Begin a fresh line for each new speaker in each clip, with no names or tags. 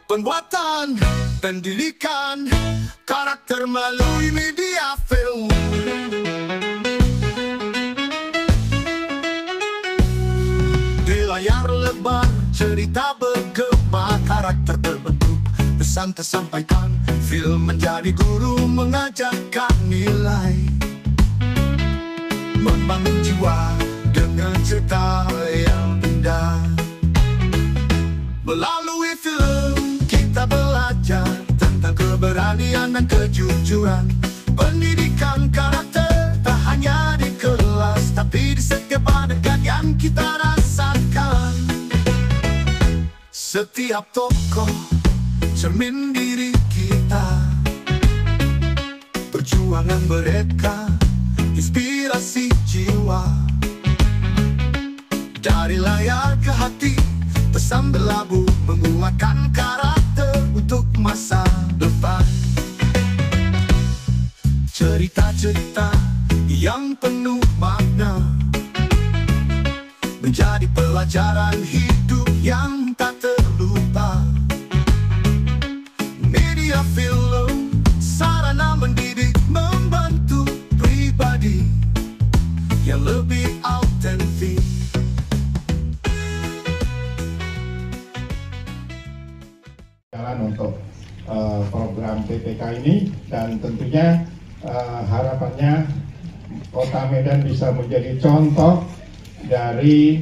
Pembuatan pendidikan karakter melalui media film. Di layar lebar cerita bergema, karakter terbentuk, pesan tersampaikan. Film menjadi guru mengajarkan nilai, membangun jiwa dengan cerita yang indah. Melalui film kita belajar tentang keberanian dan kejujuran. Pendidikan karakter tak hanya di kelas, tapi di setiap adegan yang kita rasakan. Setiap tokoh cermin diri kita, perjuangan mereka inspirasi jiwa. Dari layar ke hati, pesan berlabuh menguatkan karakter untuk masa depan. Cerita-cerita yang penuh makna menjadi pelajaran hidup yang tak terlupa. Media film sarana mendidik, membantu pribadi yang lebih autentik.
Jalan untuk program PPK ini, dan tentunya harapannya Kota Medan bisa menjadi contoh dari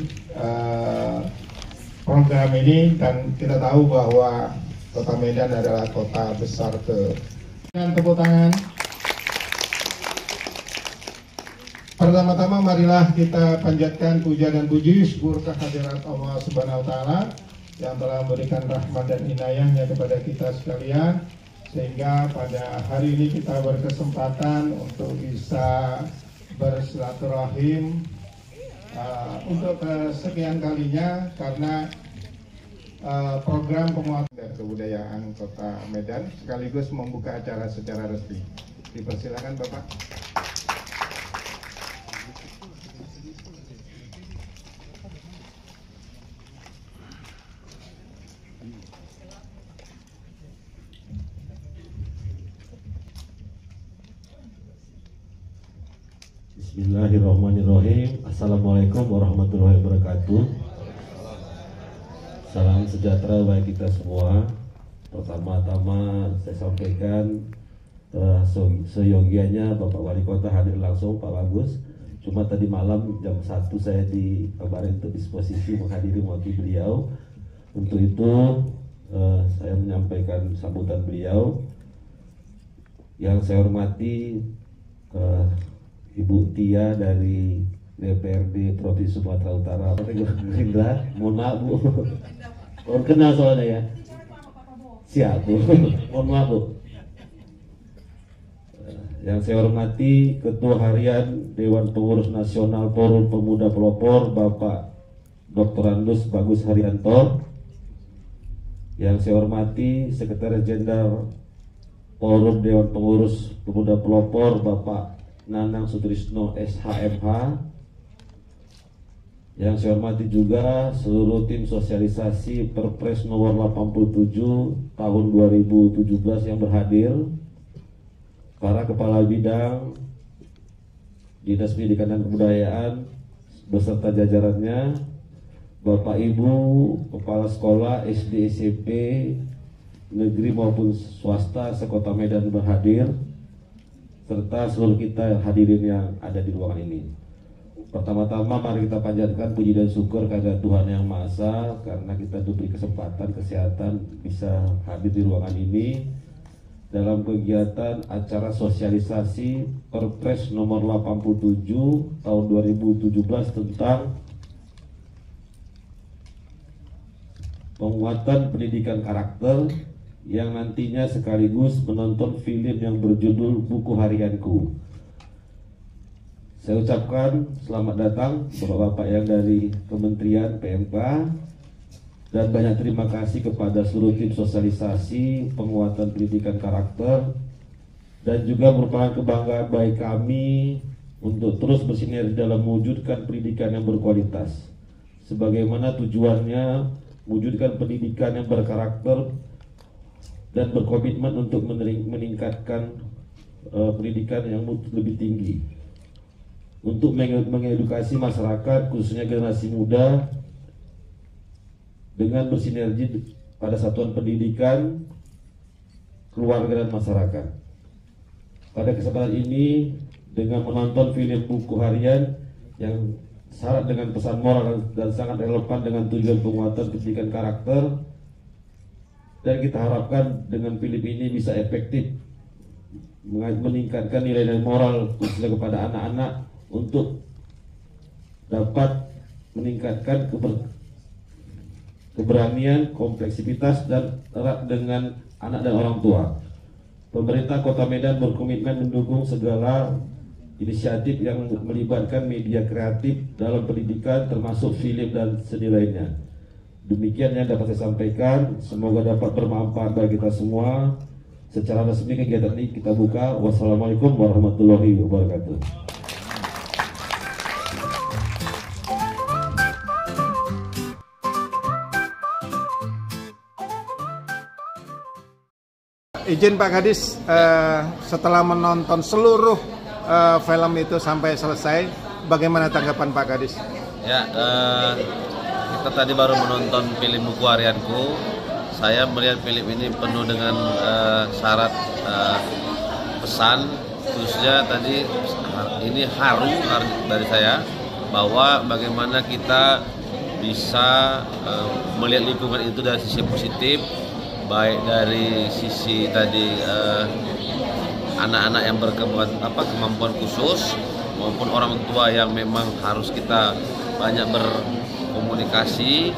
program ini, dan kita tahu bahwa Kota Medan adalah kota besar dengan tepuk tangan. Pertama-tama marilah kita panjatkan puja dan puji syukur kehadirat Allah Subhanahu wa Ta'ala yang telah memberikan rahmat dan inayahnya kepada kita sekalian, sehingga pada hari ini kita berkesempatan untuk bisa bersilaturahim untuk kesekian kalinya, karena program penguatan dan kebudayaan Kota Medan sekaligus membuka acara secara resmi. Dipersilakan Bapak.
Bismillahirrahmanirrahim. Assalamualaikum warahmatullahi wabarakatuh. Salam sejahtera bagi kita semua. Pertama-tama saya sampaikan seyogianya Bapak Wali Kota hadir langsung, Pak Bagus. Cuma tadi malam jam 1 saya dikabarin untuk disposisi menghadiri mewakili beliau. Untuk itu saya menyampaikan sambutan beliau. Yang saya hormati Ibu Tia dari DPRD Provinsi Sumatera Utara, Gerindra. Mohon maaf Bu, baru kenal soalnya ya. Siap Bu, mohon maaf Bu. Yang saya hormati Ketua Harian Dewan Pengurus Nasional Forum Pemuda Pelopor, Bapak Dr. Andus Bagus Haryanto. Yang saya hormati Sekretaris Jenderal Forum Dewan Pengurus Pemuda Pelopor, Bapak Nanang Sutrisno SHMH. Yang saya hormati juga seluruh tim sosialisasi Perpres nomor 87 tahun 2017 yang berhadir, para kepala bidang Dinas Pendidikan dan Kebudayaan beserta jajarannya, Bapak Ibu kepala sekolah SD SMP negeri maupun swasta sekota Medan berhadir, serta seluruh kita hadirin yang ada di ruangan ini. Pertama-tama mari kita panjatkan puji dan syukur kepada Tuhan Yang Maha Esa, karena kita diberi kesempatan kesehatan bisa hadir di ruangan ini dalam kegiatan acara sosialisasi Perpres nomor 87 tahun 2017 tentang penguatan pendidikan karakter, yang nantinya sekaligus menonton film yang berjudul Buku Harianku. Saya ucapkan selamat datang Bapak-Bapak yang dari Kementerian PMK, dan banyak terima kasih kepada seluruh tim sosialisasi penguatan pendidikan karakter, dan juga merupakan kebanggaan bagi kami untuk terus bersinergi dalam mewujudkan pendidikan yang berkualitas. Sebagaimana tujuannya, mewujudkan pendidikan yang berkarakter dan berkomitmen untuk meningkatkan pendidikan yang lebih tinggi, untuk mengedukasi masyarakat khususnya generasi muda dengan bersinergi pada satuan pendidikan, keluarga dan masyarakat. Pada kesempatan ini dengan menonton film buku harian yang syarat dengan pesan moral dan sangat relevan dengan tujuan penguatan pendidikan karakter, dan kita harapkan dengan film ini bisa efektif meningkatkan nilai-nilai moral khususnya kepada anak-anak untuk dapat meningkatkan keberanian, kompleksitas dan erat dengan anak dan orang tua. Pemerintah Kota Medan berkomitmen mendukung segala inisiatif yang melibatkan media kreatif dalam pendidikan termasuk film dan seni lainnya. Demikian yang dapat saya sampaikan, semoga dapat bermanfaat bagi kita semua. Secara resmi kegiatan ini kita buka. Wassalamualaikum warahmatullahi wabarakatuh.
Izin Pak Kadis, setelah menonton seluruh film itu sampai selesai, bagaimana tanggapan Pak Kadis?
Ya, kita tadi baru menonton film buku harianku. Saya melihat film ini penuh dengan syarat pesan, khususnya tadi ini haru dari saya bahwa bagaimana kita bisa melihat lingkungan itu dari sisi positif, baik dari sisi tadi anak-anak yang kemampuan khusus maupun orang tua yang memang harus kita banyak berkomunikasi,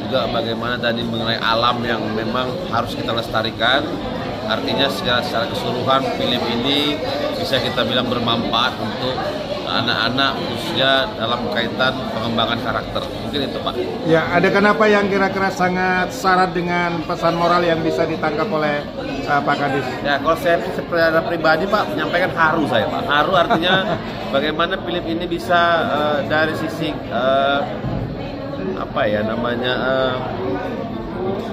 juga bagaimana tadi mengenai alam yang memang harus kita lestarikan. Artinya secara keseluruhan film ini bisa kita bilang bermanfaat untuk anak-anak khususnya dalam kaitan pengembangan karakter. Mungkin itu Pak.
Ya, ada kenapa yang kira-kira sangat syarat dengan pesan moral yang bisa ditangkap oleh Pak Kadis?
Ya, kalau saya secara pribadi Pak menyampaikan haru saya Pak. Haru artinya bagaimana film ini bisa dari sisi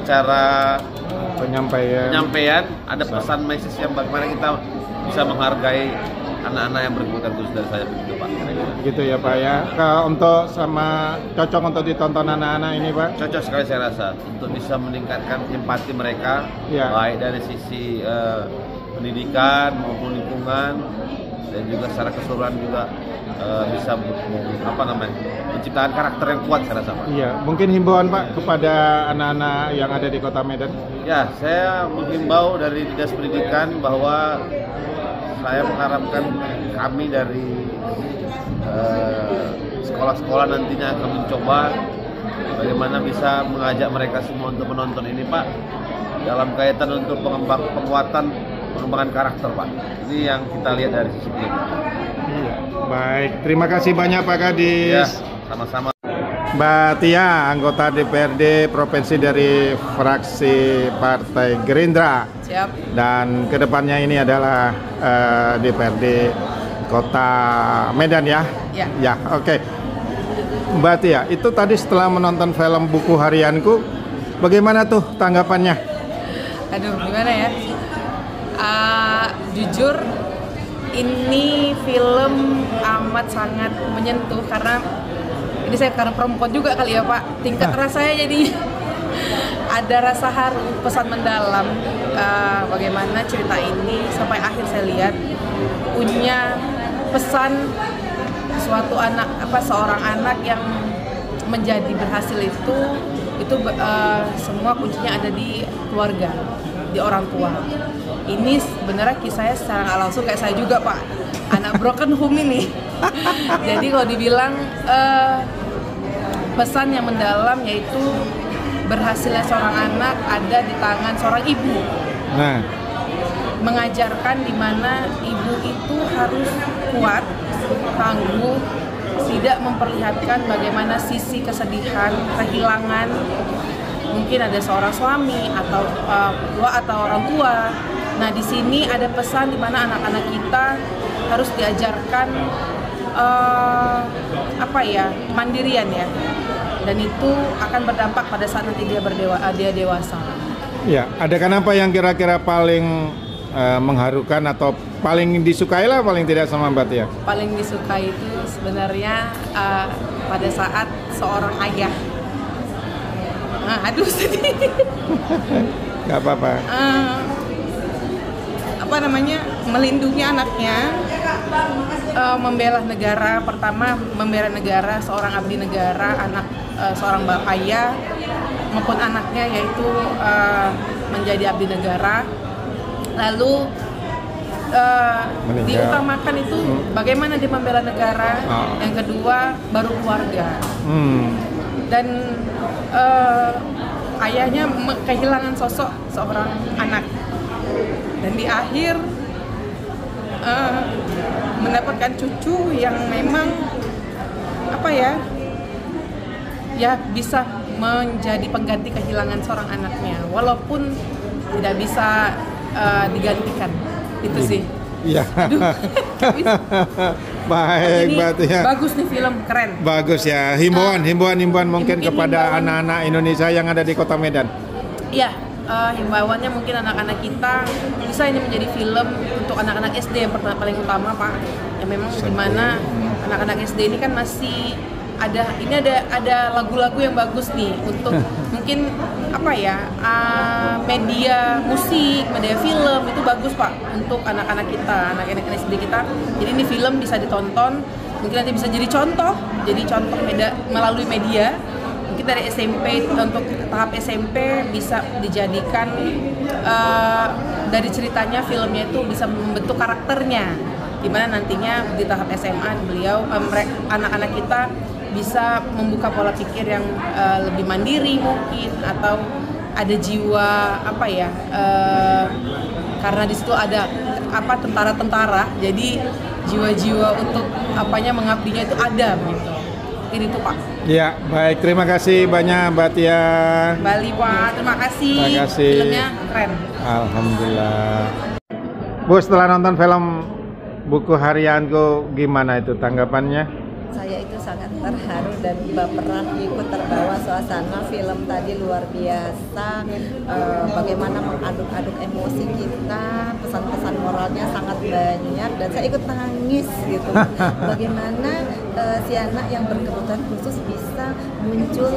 cara penyampaian ada pesan message yang bagaimana kita bisa menghargai anak-anak yang berkebutuhan khusus dari saya begitu Pak.
Gitu ya Pak ya. Untuk cocok untuk ditonton anak-anak ini Pak?
Cocok sekali saya rasa untuk bisa meningkatkan empati mereka, ya, baik dari sisi pendidikan maupun lingkungan, dan juga secara keseluruhan juga bisa menciptakan karakter yang kuat saya rasa Pak.
Iya, mungkin himbauan Pak kepada anak-anak yang ada di Kota Medan.
Ya, saya menghimbau dari Dinas Pendidikan bahwa saya mengharapkan kami dari sekolah-sekolah nantinya akan mencoba bagaimana bisa mengajak mereka semua untuk menonton ini Pak, dalam kaitan untuk pengembangan karakter Pak. Ini yang kita lihat dari sisi ini.
Iya. Baik, terima kasih banyak Pak Kadis.
Ya, sama-sama.
Mbak Tia, anggota DPRD Provinsi dari fraksi Partai Gerindra.
Siap.
Dan kedepannya ini adalah DPRD Kota Medan ya?
Ya.
Ya, oke. Mbak Tia, itu tadi setelah menonton film buku harianku, bagaimana tuh tanggapannya?
Aduh, gimana ya? Jujur, ini film amat sangat menyentuh karena ini saya karena perempuan juga kali ya Pak, tingkat rasanya jadi ada rasa haru, pesan mendalam bagaimana cerita ini sampai akhir saya lihat punya pesan seorang anak yang menjadi berhasil itu semua kuncinya ada di keluarga, di orang tua. Ini sebenarnya kisahnya secara nggak langsung kayak saya juga Pak, anak broken home ini. Jadi kalau dibilang pesan yang mendalam yaitu berhasilnya seorang anak ada di tangan seorang ibu.
Nah,
mengajarkan di mana ibu itu harus kuat, tangguh, tidak memperlihatkan bagaimana sisi kesedihan, kehilangan. Mungkin ada seorang suami atau orang tua. Nah, di sini ada pesan di mana anak-anak kita harus diajarkan mandirian ya. Dan itu akan berdampak pada saat nanti dia dewasa.
Ya, ada kenapa yang kira-kira paling mengharukan atau paling disukai lah paling tidak sama Mbak Tia?
Paling disukai itu sebenarnya pada saat seorang ayah, aduh sedih.
Gak apa-apa.
Melindungi anaknya, membela negara. Pertama, membela negara, seorang abdi negara, anak seorang ayah maupun anaknya, yaitu menjadi abdi negara. Lalu diutamakan itu bagaimana dia membela negara. Yang kedua baru keluarga. Dan ayahnya kehilangan sosok seorang anak. Dan di akhir mendapatkan cucu yang memang bisa menjadi pengganti kehilangan seorang anaknya, walaupun tidak bisa digantikan. Itu sih.
Iya. Baik, Mbak Tia.
Bagus nih, film keren.
Bagus ya. Himbauan mungkin kepada anak-anak Indonesia yang ada di Kota Medan.
Iya. Himbauannya mungkin anak-anak kita bisa ini menjadi film untuk anak-anak SD yang paling utama, Pak. Yang memang dimana anak-anak SD ini kan masih ada lagu-lagu yang bagus nih untuk mungkin media musik, media film itu bagus, Pak, untuk anak-anak kita, anak-anak SD kita. Jadi ini film bisa ditonton, mungkin nanti bisa jadi contoh melalui media. Mungkin dari SMP, untuk tahap SMP bisa dijadikan dari ceritanya, filmnya itu bisa membentuk karakternya, dimana nantinya di tahap SMA anak-anak kita bisa membuka pola pikir yang lebih mandiri mungkin, atau ada jiwa karena di situ ada tentara-tentara, jadi jiwa-jiwa untuk mengabdinya itu ada gitu. Ini tuh, Pak.
Ya, baik. Terima kasih banyak Mbak Tia.
Bali, Pak. Terima kasih. Filmnya keren.
Alhamdulillah. Bu, setelah nonton film Buku Harianku, gimana itu tanggapannya?
Saya itu sangat terharu dan baperan, ikut terbawa suasana film tadi, luar biasa. Bagaimana mengaduk-aduk emosi kita, pesan-pesan moralnya sangat banyak, dan saya ikut nangis gitu. Bagaimana si anak yang berkebutuhan khusus bisa muncul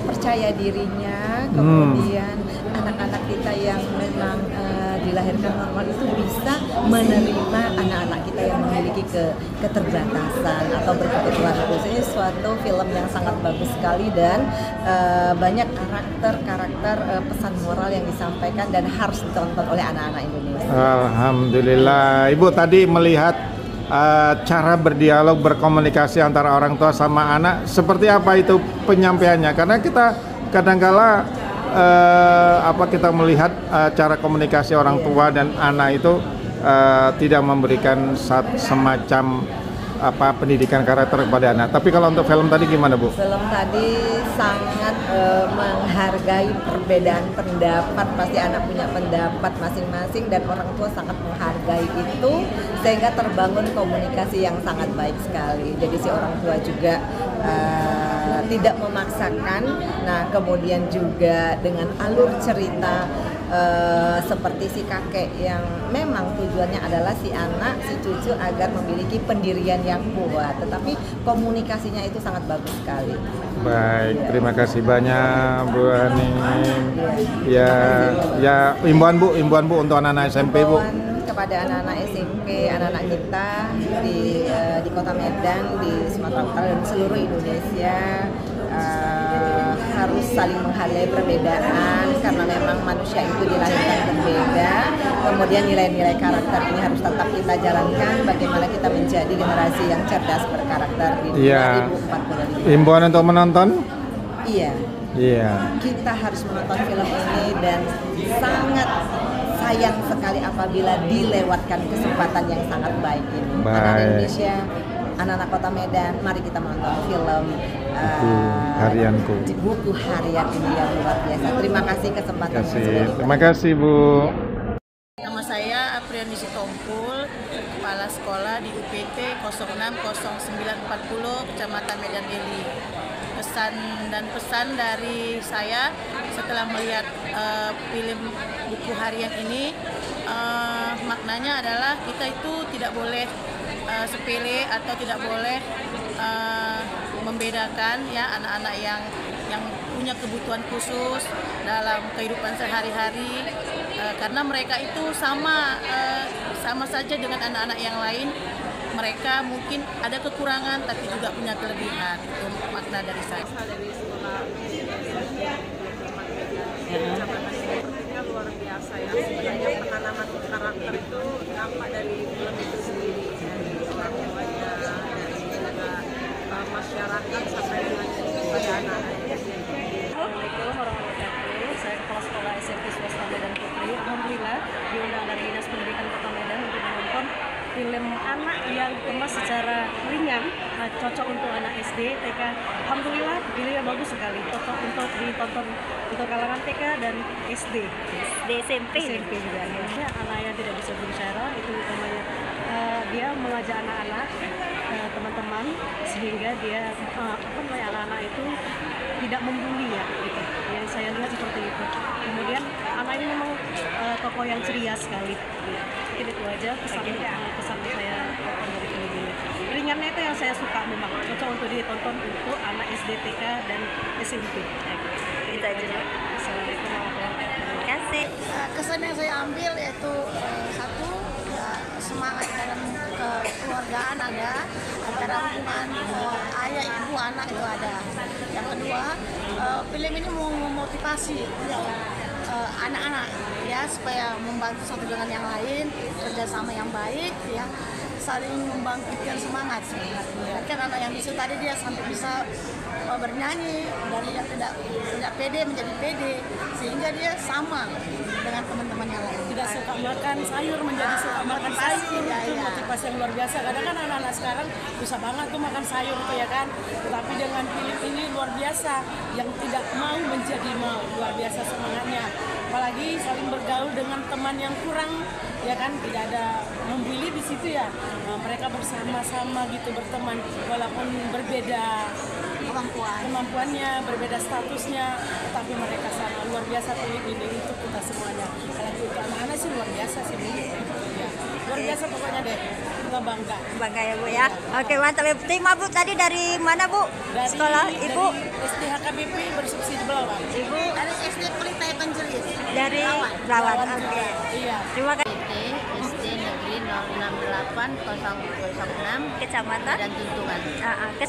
percaya dirinya, kemudian anak-anak kita yang memang dilahirkan normal itu bisa menerima anak-anak kita yang memiliki keterbatasan atau berkebutuhan khusus. Ini suatu film yang sangat bagus sekali, dan banyak karakter pesan moral yang disampaikan dan harus ditonton oleh anak-anak Indonesia.
Alhamdulillah. Ibu tadi melihat cara berdialog, berkomunikasi antara orang tua sama anak, seperti apa itu penyampaiannya? Karena kita kadang-kala kita melihat cara komunikasi orang tua dan anak itu tidak memberikan semacam pendidikan karakter kepada anak. Tapi kalau untuk film tadi gimana, Bu?
Film tadi sangat menghargai perbedaan pendapat. Pasti anak punya pendapat masing-masing dan orang tua sangat menghargai itu, sehingga terbangun komunikasi yang sangat baik sekali. Jadi si orang tua juga tidak memaksakan. Nah, kemudian juga dengan alur cerita seperti si kakek yang memang tujuannya adalah si anak, si cucu agar memiliki pendirian yang kuat, tetapi komunikasinya itu sangat bagus sekali.
Baik, terima kasih banyak Bu Aning. Ya, imbauan Bu untuk anak-anak SMP, Bu.
Kepada anak-anak SMP, anak-anak kita di Kota Medan, di Sumatera Utara dan seluruh Indonesia, harus saling menghargai perbedaan, karena memang manusia itu dilahirkan berbeda. Kemudian nilai-nilai karakter ini harus tetap kita jalankan, bagaimana kita menjadi generasi yang cerdas berkarakter di 2045.
Himbauan untuk menonton?
Iya. Kita harus menonton film ini, dan sangat sayang sekali apabila dilewatkan kesempatan yang sangat baik ini. Anak Indonesia, anak-anak Kota Medan, mari kita menonton film
Harianku.
Buku Harian ini yang luar biasa. Terima kasih kesempatan.
Terima kasih, Bu.
Nama saya Apriani Sitompul, Kepala Sekolah di UPT 060940 Kecamatan Medan Deli. Pesan dari saya, setelah melihat film buku harian ini, maknanya adalah kita itu tidak boleh sepele atau tidak boleh membedakan ya anak-anak yang punya kebutuhan khusus dalam kehidupan sehari-hari, karena mereka itu sama saja dengan anak-anak yang lain. Mereka mungkin ada kekurangan tapi juga punya kelebihan. Itu makna dari saya.
Dari sekolah sepertinya luar biasa ya. Sebenarnya penanaman karakter itu nampak dari film itu sendiri, dari orang tuanya, dari juga masyarakat sampai dengan anak-anaknya.
Assalamualaikum warahmatullahi wabarakatuh. Saya Kepala Sekolah SMP Swasta Medan Putri. Alhamdulillah diundang dari Dinas Pendidikan Kota Medan untuk menonton film anak yang dikemas secara ringan, cocok untuk anak SD, TK. Alhamdulillah filmnya bagus sekali, cocok untuk ditonton untuk kalangan TK dan SD. SMP juga ya. Anak yang tidak bisa berbicara itu utamanya dia mengajak anak-anak teman-teman sehingga dia anak-anak itu tidak membuli ya gitu. Yang saya lihat seperti itu. Kemudian anak ini memang tokoh yang ceria sekali. Mungkin itu aja kesan saya dari film ini. Ringannya itu yang saya suka, memang cocok untuk ditonton untuk anak SD, TK dan SMP. Itu aja. Assalamualaikum warahmatullahi wabarakatuh.
Terima kasih. Kesan yang saya ambil yaitu satu, semangat dalam kekeluargaan ada, antara hubungan ayah, ibu, anak itu ada. Yang kedua, film ini mau memotivasi anak-anak ya, supaya membantu satu dengan yang lain, kerjasama yang baik ya, saling membangkitkan semangat. Kan anak yang bisa tadi dia sampai bisa bernyanyi, dari yang tidak pede menjadi pede, sehingga dia sama dengan teman-teman yang lain.
Tidak suka makan sayur menjadi suka makan sayur, itu motivasi yang luar biasa. Kadang kan anak-anak sekarang susah banget tuh makan sayur tuh ya kan, tetapi dengan film ini luar biasa, yang tidak mau menjadi mau, luar biasa semangatnya. Apalagi saling bergaul dengan teman yang kurang ya kan, tidak ada membuli di situ ya. Nah, mereka bersama-sama gitu berteman walaupun berbeda kemampuannya, berbeda statusnya, tapi mereka sama. Luar biasa film ini untuk kita semuanya. Kalau untuk anak-anak sih luar biasa sih Bu. Ya. Luar biasa pokoknya deh. Kita bangga.
Bangga ya Bu ya. Oke, mantap. Terima Bu, tadi dari mana Bu?
Dari,
sekolah Ibu?
Dari SD HKBP bersubsidi Belawan.
Ibu dari SD Pelita Evangelis. Dari Belawan. Oke.
Iya.
Terima kasih.
SD Negeri 068006
Kecamatan
dan Tuntungan.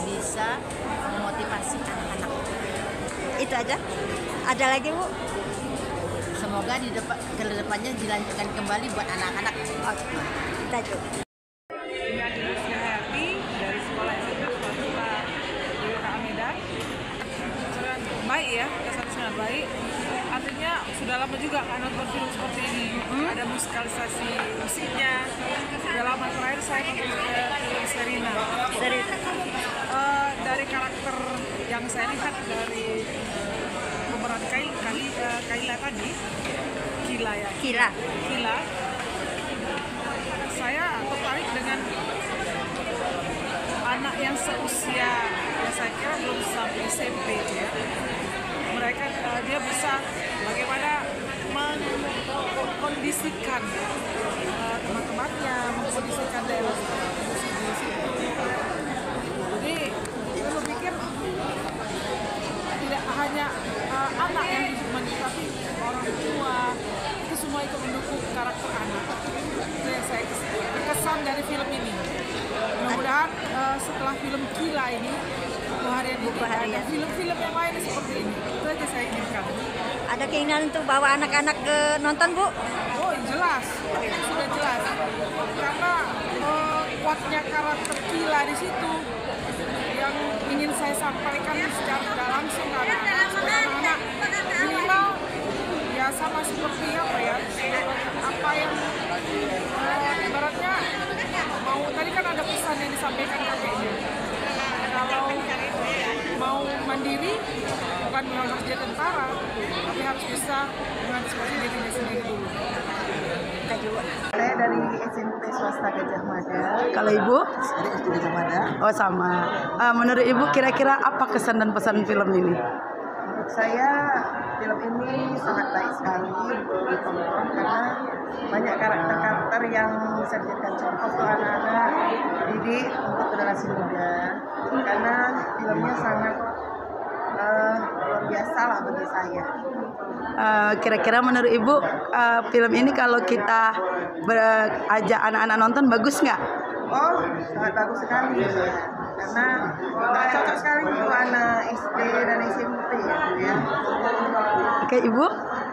Bisa memotivasi anak-anak.
Itu aja. Ada lagi Bu?
Semoga ke depannya dilanjutkan kembali buat anak-anak.
Kita juga.
Dari sekolah SMP Swasta di Kota Medan. Sangat baik ya, kesan sangat baik. Artinya sudah lama juga kan nonton film seperti ini. Ada musikalisasi musiknya. Sudah lama terakhir saya nonton film Serina. Dari karakter yang saya lihat dari pemeran Kaila tadi, Kila. Saya tertarik dengan anak yang seusia, ya saya kira belum sampai SMP ya. Mereka dia bisa bagaimana mengkondisikan teman-temannya, mengkondisikan daerah di situ. Jadi saya berpikir tidak hanya anak yang hidup, tapi orang tua itu semua ikut mendukung karakter anak. Itu yang saya kesan dari film ini. Mudah-mudahan setelah film Kila ini, buku harian, film-film yang lain seperti ini. Itu aja saya inginkan.
Ada keinginan untuk bawa anak-anak ke nonton Bu?
Oh jelas, itu sudah jelas. Karena kuatnya karakter Kila di situ yang ingin saya sampaikan secara tidak langsung ke anak-anak, supaya anak-anak minimal ya sama seperti apa ya, apa yang ibaratnya mau, tadi kan ada pesan yang disampaikan kakeknya, kalau mau mandiri bukan harus jadi tentara, tapi harus bisa mengantisipasi dirinya sendiri dulu.
Saya dari SMP Swasta Gajah Mada.
Kalau Ibu?
Dari SD Gajah Mada.
Oh sama. Menurut Ibu kira-kira apa kesan dan pesan film ini?
Menurut saya film ini sangat baik sekali untuk ditonton karena banyak karakter-karakter yang bisa dijadikan contoh untuk anak-anak didik untuk generasi muda. Karena filmnya sangat luar biasa lah bagi saya.
Kira-kira menurut Ibu film ini kalau kita ajak anak-anak nonton bagus nggak?
Oh, sangat bagus sekali karena cocok sekali untuk anak SD dan SMP ya.
Oke, Ibu?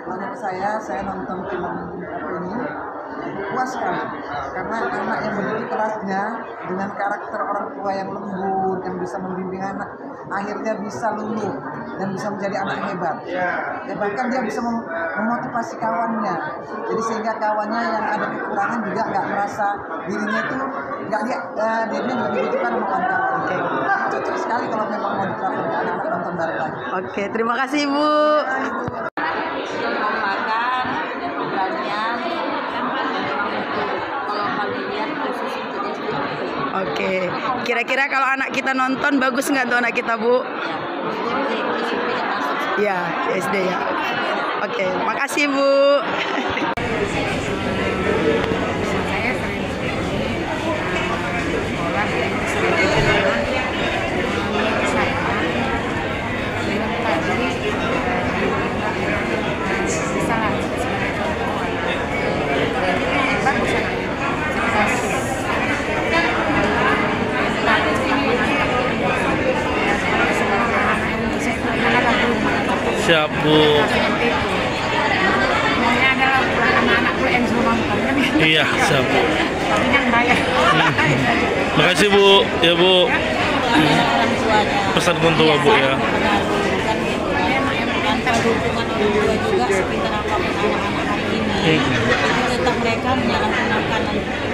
Menurut saya nonton film ini puas sekali karena anak yang begitu kerasnya dengan karakter orang tua yang lembut yang bisa membimbing anak akhirnya bisa luluh dan bisa menjadi anak hebat. Ya, bahkan dia bisa memotivasi kawannya. Jadi sehingga kawannya yang ada kekurangan juga nggak merasa dirinya itu nggak lihat dirinya juga dibutuhkan sama kawan-kawan. Cocok sekali kalau memang mau diterapkan ke anak-anak nonton bareng lagi.
Oke, terima kasih Ibu.
Makan programnya kalau kalian khusus untuk SD.
Oke, kira-kira kalau anak kita nonton bagus nggak tuh anak kita, Bu? Ya, SD ya. Oke, makasih Bu.
Siap Bu.
Maunya adalah anak-anakku yang suruh nonton kan?
Iya, siap Bu.
Tapi kan bayar.
Makasih Bu, ya Bu. Pesan orang tua Bu ya.
Dukungan orang tua juga sepintar apapun anak-anak hari ini, itu tetap mereka menyalahgunakan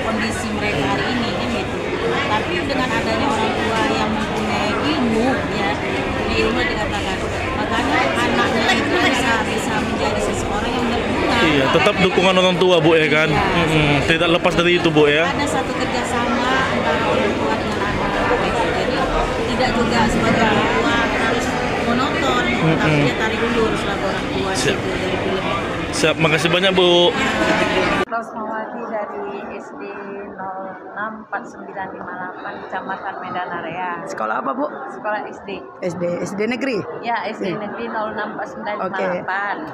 kondisi mereka hari ini kan gitu. Tapi dengan adanya orang tua yang mempunyai ilmu ya, punya ilmu dikatakan, makanya anaknya itu bisa menjadi seseorang yang berguna.
Iya, tetap dukungan orang tua Bu ya kan. Tidak lepas dari itu Bu ya.
Ada satu kerjasama antara orang tua dengan anak gitu. Jadi tidak juga sebagai orang tua harus monoton, tapi dia tarik ulur selaku orang tua gitu dari film.
Siap, makasih banyak Bu.
Rosmawati dari SD 064958 Kecamatan Medan Area.
Sekolah apa Bu?
Sekolah SD.
SD negeri?
Ya, SD negeri 064958.
Oke.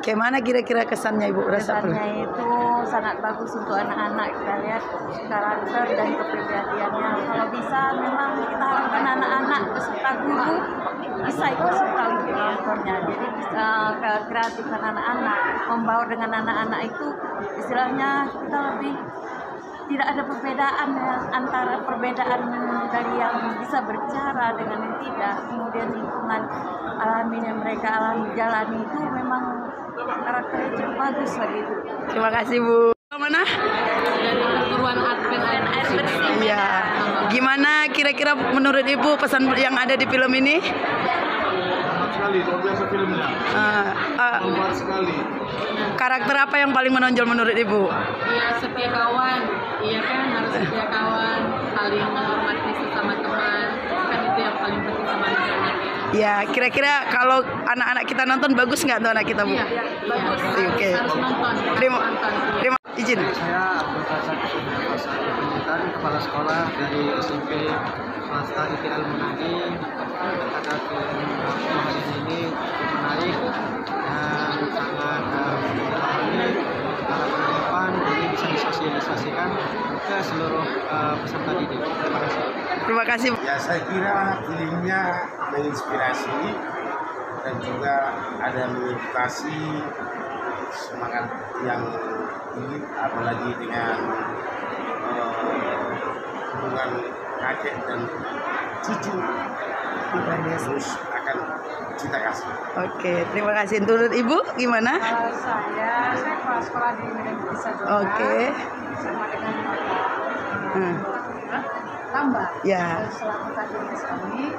Gimana kira-kira kesannya Ibu rasa?
Kesannya itu sangat bagus untuk anak-anak. Kita lihat karakter dan kepribadiannya. Kalau bisa memang kita harapkan anak-anak beserta guru bisa ikut serta untuk nontonnya. Jadi bisa kreatifan anak-anak, membaur dengan anak-anak itu istilahnya kita lebih tidak ada perbedaan ya, antara perbedaan dari yang bisa berbicara dengan yang tidak. Kemudian lingkungan alami yang mereka alami jalani itu memang karakternya cukup bagus lagi itu.
Terima kasih Bu. Mana?
Dari perguruan Advent Air Bersih.
Iya. Gimana kira-kira menurut Ibu pesan yang ada di film ini?
Sekali, luar biasa filmnya. Luar sekali.
Karakter apa yang paling menonjol menurut Ibu?
Iya, setia kawan. Iya kan, harus setia kawan, saling menghormati sesama teman. Kan itu yang paling penting sama anak-anak ya.
Ya, kira-kira kalau anak-anak kita nonton bagus nggak tuh anak kita Bu?
Iya, bagus.
Oke.
Harus nonton.
Terima izin.
Saya Abdul Razak Pendidikan, Kepala Sekolah dari SMP Swasta ITI Al-Munadi. Ada film hari ini menarik dan sangat ini para penonton ini bisa disosialisasikan ke seluruh peserta didik. Terima kasih.
Terima kasih.
Ya, saya kira filmnya menginspirasi dan juga ada mengedukasi semangat yang tinggi, apalagi dengan hubungan kakek dan cucu terus akan cinta kasih.
Oke, terima kasih. Menurut Ibu gimana?
Saya kepala sekolah di Medan Bisa juga.
Oke.
Sama dengan tambah.
Ya.
Selaku tadi kami.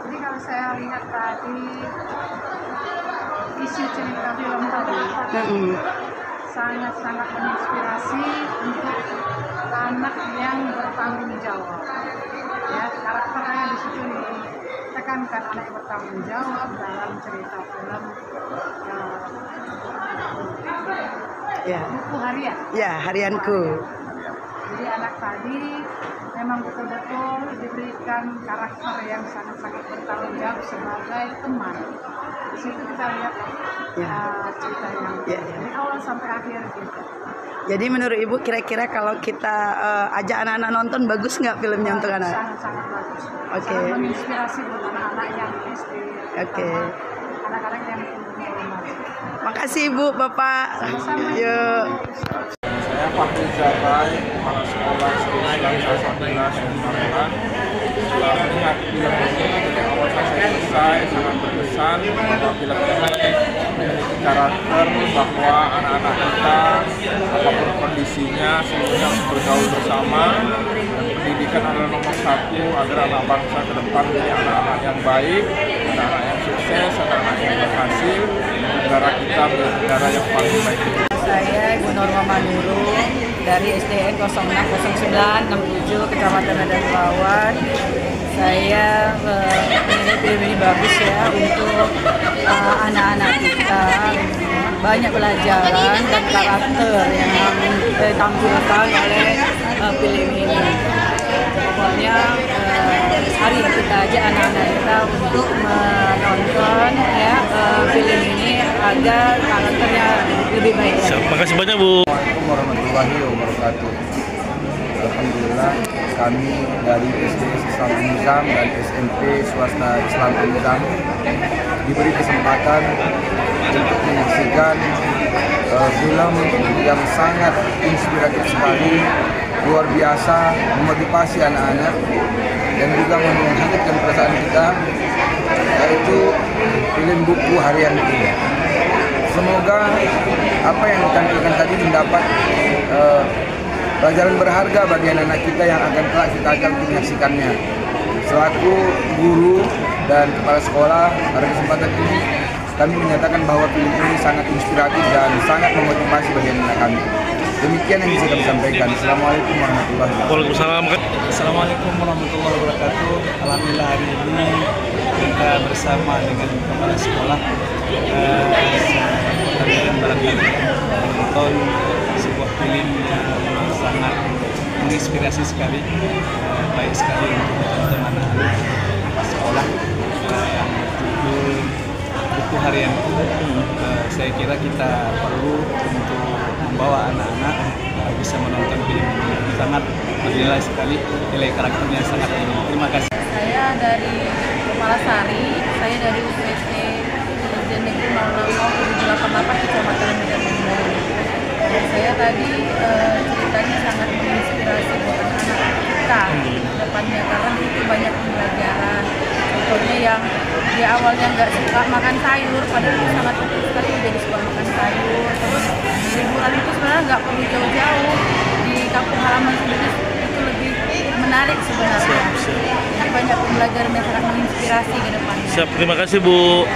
Jadi kalau saya lihat tadi isi cerita film tadi sangat-sangat menginspirasi untuk anak yang bertanggung jawab. Ya, karakternya di situ tekankan anak yang bertanggung jawab dalam cerita film buku harian.
Ya, harianku.
Jadi anak tadi memang betul-betul diberikan karakter yang sangat-sangat bertanggung jawab sebagai teman. Di situ kita lihat cerita yang dari awal sampai akhir gitu.
Jadi menurut Ibu kira-kira kalau kita ajak anak-anak nonton bagus nggak filmnya untuk anak?
Sangat-sangat bagus.
Oke.
Sangat menginspirasi buat anak-anak yang SD.
Oke.
Anak-anak yang umur.
Makasih Ibu, Bapak. Yuk.
Saya Fahri Zabai, Kepala Sekolah Islam Salsabila Sumatera. Setelah melihat film ini dari awal sampai selesai sangat berkesan bahwa film ini memiliki karakter bahwa anak-anak kita apapun kondisinya semuanya harus bergaul bersama. Pendidikan adalah nomor satu agar anak bangsa ke depan menjadi anak-anak yang baik, anak-anak yang sukses, anak-anak yang berhasil, negara kita menjadi negara yang paling baik.
Saya Ibu Norma Manurung dari SDN 060967 Kecamatan Medan Lawan. Saya menilai film ini bagus ya untuk anak-anak kita, banyak pelajaran dan karakter yang ditampilkan oleh film ini. Pokoknya hari kita aja anak-anak kita untuk menonton ya film ini agar karakternya lebih baik.
Terima kasih banyak Bu.
Assalamualaikum warahmatullahi wabarakatuh. Alhamdulillah kami dari SD Islam Al-Nizam dan SMP Swasta Islam Al-Nizam diberi kesempatan untuk menyaksikan film yang sangat inspiratif sekali, luar biasa, memotivasi anak-anak dan juga menghangatkan perasaan kita, yaitu film buku harian ini. Semoga apa yang ditampilkan tadi mendapat pelajaran berharga bagi anak-anak kita yang akan kelak kita ajak untuk menyaksikannya. Selaku guru dan kepala sekolah, pada kesempatan ini kami menyatakan bahwa film ini sangat inspiratif dan sangat memotivasi bagi anak-anak kami. Demikian yang bisa kami sampaikan. Assalamualaikum warahmatullahi wabarakatuh.
Assalamualaikum warahmatullahi wabarakatuh. Alhamdulillah hari ini kita bersama dengan kepala sekolah yang barangkali menonton sebuah film yang sangat menginspirasi sekali, baik sekali untuk ditonton anak-anak sekolah yang berjudul buku harianku. Saya kira kita perlu untuk membawa anak-anak bisa menonton film ini, sangat bernilai sekali, nilai karakternya sangat tinggi. Terima kasih.
Saya dari Kepala Sari, saya dari UPT Ujian Negeri 00788 Kecamatan Medan Timur. Saya tadi ceritanya sangat menginspirasi buat anak-anak kita depannya, karena itu banyak pembelajaran. Contohnya yang di awalnya nggak suka makan sayur, padahal itu sangat penting sekali jadi suka makan sayur. Terus liburan itu sebenarnya nggak perlu jauh-jauh, di kampung halaman sendiri itu lebih menarik sebenarnya. Jadi banyak pembelajaran yang sangat menginspirasi ke depannya.
Siap, terima kasih Bu.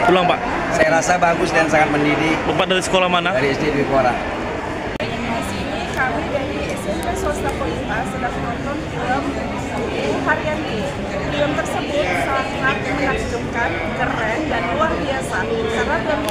Pulang Pak.
Saya rasa bagus dan sangat mendidik.
Bapak dari sekolah mana?
Dari SD Dwi Kora.
Kami dari SMP Swasta Polita sedang menonton film buku harianku. Film tersebut sangat menakjubkan, keren dan luar biasa karena film